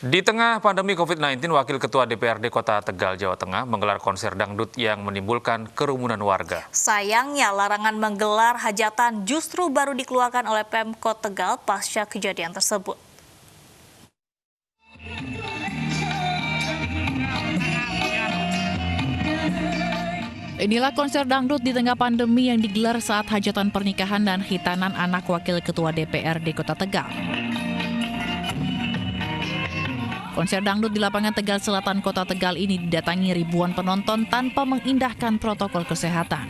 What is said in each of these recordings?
Di tengah pandemi COVID-19, Wakil Ketua DPRD Kota Tegal, Jawa Tengah menggelar konser dangdut yang menimbulkan kerumunan warga. Sayangnya, larangan menggelar hajatan justru baru dikeluarkan oleh Pemkot Tegal pasca kejadian tersebut. Inilah konser dangdut di tengah pandemi yang digelar saat hajatan pernikahan dan hitanan anak Wakil Ketua DPRD Kota Tegal. Konser dangdut di lapangan Tegal Selatan Kota Tegal ini didatangi ribuan penonton tanpa mengindahkan protokol kesehatan.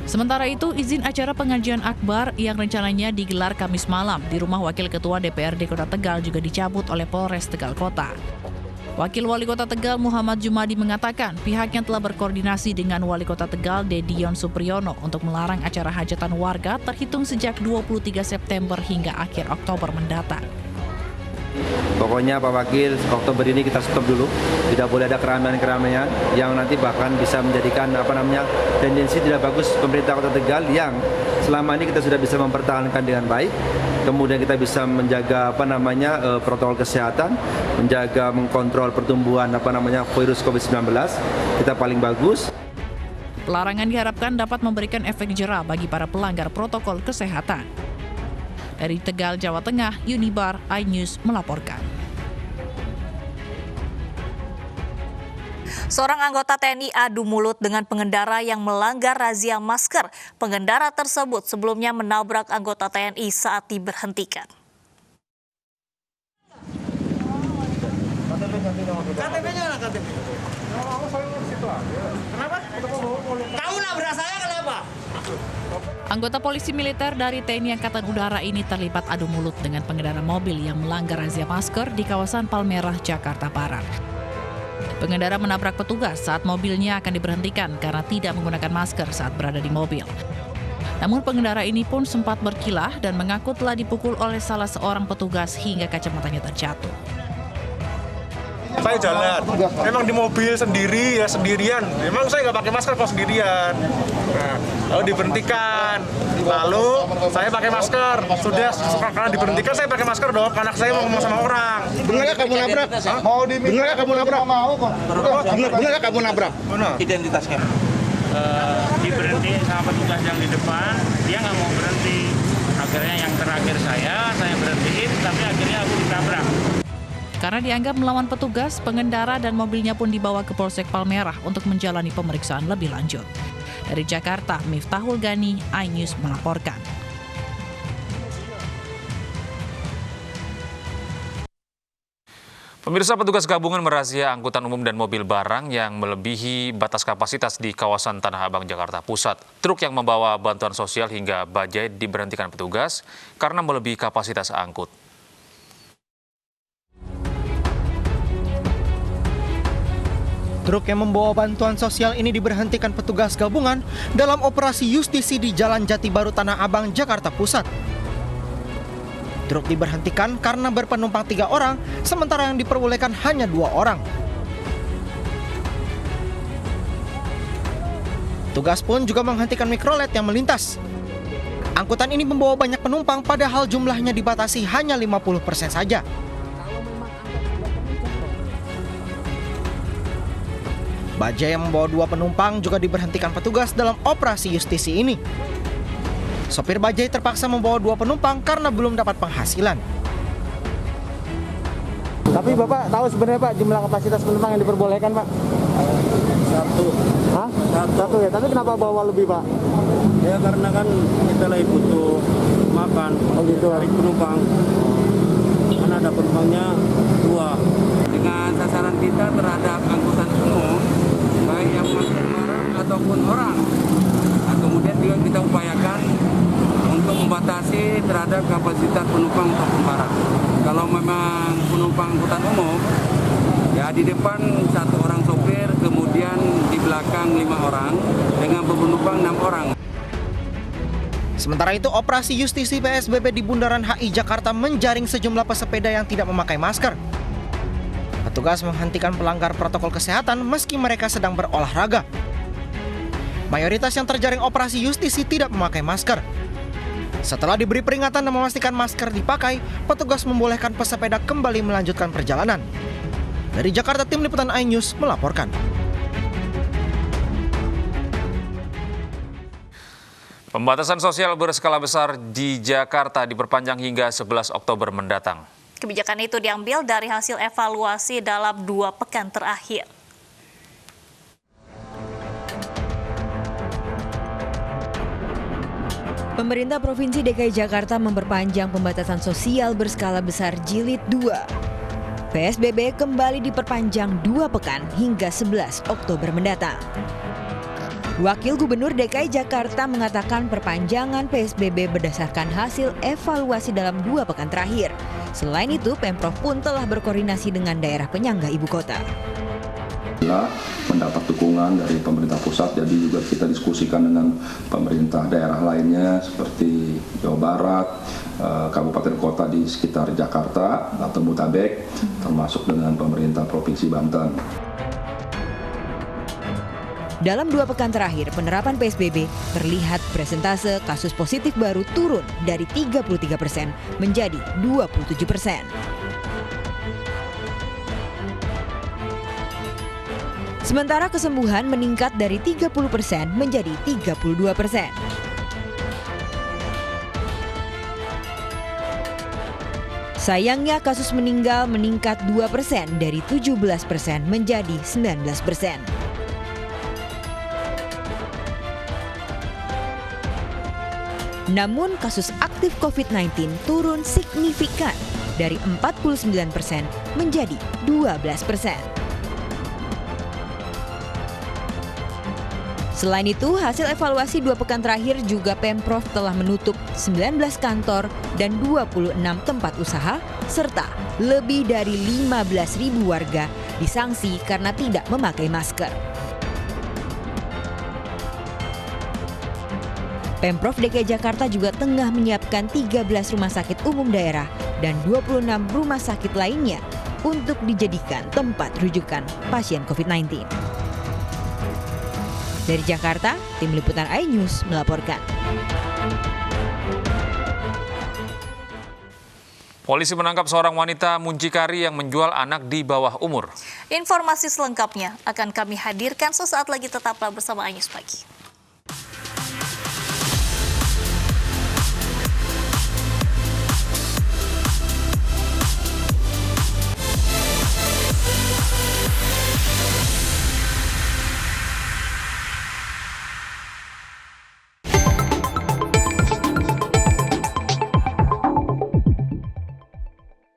Sementara itu, izin acara pengajian akbar yang rencananya digelar Kamis malam di rumah Wakil Ketua DPRD Kota Tegal juga dicabut oleh Polres Tegal Kota. Wakil Wali Kota Tegal Muhammad Jumadi mengatakan pihaknya telah berkoordinasi dengan Wali Kota Tegal Dedion Supriyono untuk melarang acara hajatan warga terhitung sejak 23 September hingga akhir Oktober mendatang. Pokoknya Pak Wakil, Oktober ini kita stop dulu. Tidak boleh ada keramaian-keramaian yang nanti bahkan bisa menjadikan tendensi tidak bagus pemerintah Kota Tegal yang selama ini kita sudah bisa mempertahankan dengan baik. Kemudian kita bisa menjaga protokol kesehatan, menjaga mengkontrol pertumbuhan virus COVID-19. Kita paling bagus. Pelarangan diharapkan dapat memberikan efek jera bagi para pelanggar protokol kesehatan. Dari Tegal, Jawa Tengah, Unibar iNews melaporkan. Seorang anggota TNI adu mulut dengan pengendara yang melanggar razia masker. Pengendara tersebut sebelumnya menabrak anggota TNI saat diberhentikan. KTP-nya mana KTP? Kenapa? Tahu nabrak saya kenapa? Anggota polisi militer dari TNI Angkatan Udara ini terlibat adu mulut dengan pengendara mobil yang melanggar razia masker di kawasan Palmerah, Jakarta Barat. Pengendara menabrak petugas saat mobilnya akan diberhentikan karena tidak menggunakan masker saat berada di mobil. Namun pengendara ini pun sempat berkilah dan mengaku telah dipukul oleh salah seorang petugas hingga kacamatanya terjatuh. Saya jalan, memang di mobil sendiri ya sendirian. Memang saya nggak pakai masker kalau sendirian. Nah, lalu diberhentikan, lalu saya pakai masker. Sudah karena diberhentikan saya pakai masker dong. Anak saya mau ngomong sama orang. Benar nggak kamu nabrak? Benar nggak kamu nabrak? Benar nggak kamu nabrak? Benar. Identitasnya. Diberhenti sama petugas yang di depan, dia nggak mau berhenti. Akhirnya yang terakhir saya berhentiin, tapi akhirnya aku ditabrak. Karena dianggap melawan petugas, pengendara dan mobilnya pun dibawa ke Polsek Palmerah untuk menjalani pemeriksaan lebih lanjut. Dari Jakarta, Miftahul Gani, iNews melaporkan. Pemirsa, petugas gabungan merazia angkutan umum dan mobil barang yang melebihi batas kapasitas di kawasan Tanah Abang, Jakarta Pusat. Truk yang membawa bantuan sosial hingga bajai diberhentikan petugas karena melebihi kapasitas angkut. Truk yang membawa bantuan sosial ini diberhentikan petugas gabungan dalam operasi justisi di Jalan Jati Baru Tanah Abang, Jakarta Pusat. Truk diberhentikan karena berpenumpang 3 orang, sementara yang diperbolehkan hanya 2 orang. Tugas pun juga menghentikan mikrolet yang melintas. Angkutan ini membawa banyak penumpang padahal jumlahnya dibatasi hanya 50% saja. Bajai yang membawa 2 penumpang juga diberhentikan petugas dalam operasi justisi ini. Sopir bajai terpaksa membawa 2 penumpang karena belum dapat penghasilan. Tapi Bapak tahu sebenarnya Pak jumlah kapasitas penumpang yang diperbolehkan Pak? 1. Hah? 1 ya, tapi kenapa bawa lebih Pak? Ya karena kan kita lagi butuh makan. Oh gitu. Dari penumpang. Kan ada penumpangnya 2. Dengan sasaran kita terhadap angkutan umum, baik yang mengangkut barang ataupun orang. Nah, kemudian juga kita upayakan untuk membatasi terhadap kapasitas penumpang ataupun barang. Kalau memang penumpang angkutan umum, ya di depan 1 orang sopir, kemudian di belakang 5 orang, dengan penumpang 6 orang. Sementara itu, operasi justisi PSBB di Bundaran HI Jakarta menjaring sejumlah pesepeda yang tidak memakai masker. Petugas menghentikan pelanggar protokol kesehatan meski mereka sedang berolahraga. Mayoritas yang terjaring operasi justisi tidak memakai masker. Setelah diberi peringatan dan memastikan masker dipakai, petugas membolehkan pesepeda kembali melanjutkan perjalanan. Dari Jakarta, Tim Liputan iNews melaporkan. Pembatasan sosial berskala besar di Jakarta diperpanjang hingga 11 Oktober mendatang. Kebijakan itu diambil dari hasil evaluasi dalam 2 pekan terakhir. Pemerintah Provinsi DKI Jakarta memperpanjang pembatasan sosial berskala besar jilid 2. PSBB kembali diperpanjang 2 pekan hingga 11 Oktober mendatang. Wakil Gubernur DKI Jakarta mengatakan perpanjangan PSBB berdasarkan hasil evaluasi dalam 2 pekan terakhir. Selain itu, Pemprov pun telah berkoordinasi dengan daerah penyangga ibu kota. Mendapat dukungan dari pemerintah pusat, jadi juga kita diskusikan dengan pemerintah daerah lainnya seperti Jawa Barat, kabupaten kota di sekitar Jakarta atau Botabek, termasuk dengan pemerintah Provinsi Banten. Dalam 2 pekan terakhir penerapan PSBB, terlihat persentase kasus positif baru turun dari 33% menjadi 27%. Sementara kesembuhan meningkat dari 30% menjadi 32%. Sayangnya kasus meninggal meningkat 2% dari 17% menjadi 19%. Namun kasus aktif COVID-19 turun signifikan dari 49% menjadi 12%. Selain itu, hasil evaluasi 2 pekan terakhir juga Pemprov telah menutup 19 kantor dan 26 tempat usaha, serta lebih dari 15.000 warga disanksi karena tidak memakai masker. Pemprov DKI Jakarta juga tengah menyiapkan 13 rumah sakit umum daerah dan 26 rumah sakit lainnya untuk dijadikan tempat rujukan pasien COVID-19. Dari Jakarta, Tim Liputan iNews melaporkan. Polisi menangkap seorang wanita muncikari yang menjual anak di bawah umur. Informasi selengkapnya akan kami hadirkan sesaat lagi, tetaplah bersama iNews Pagi.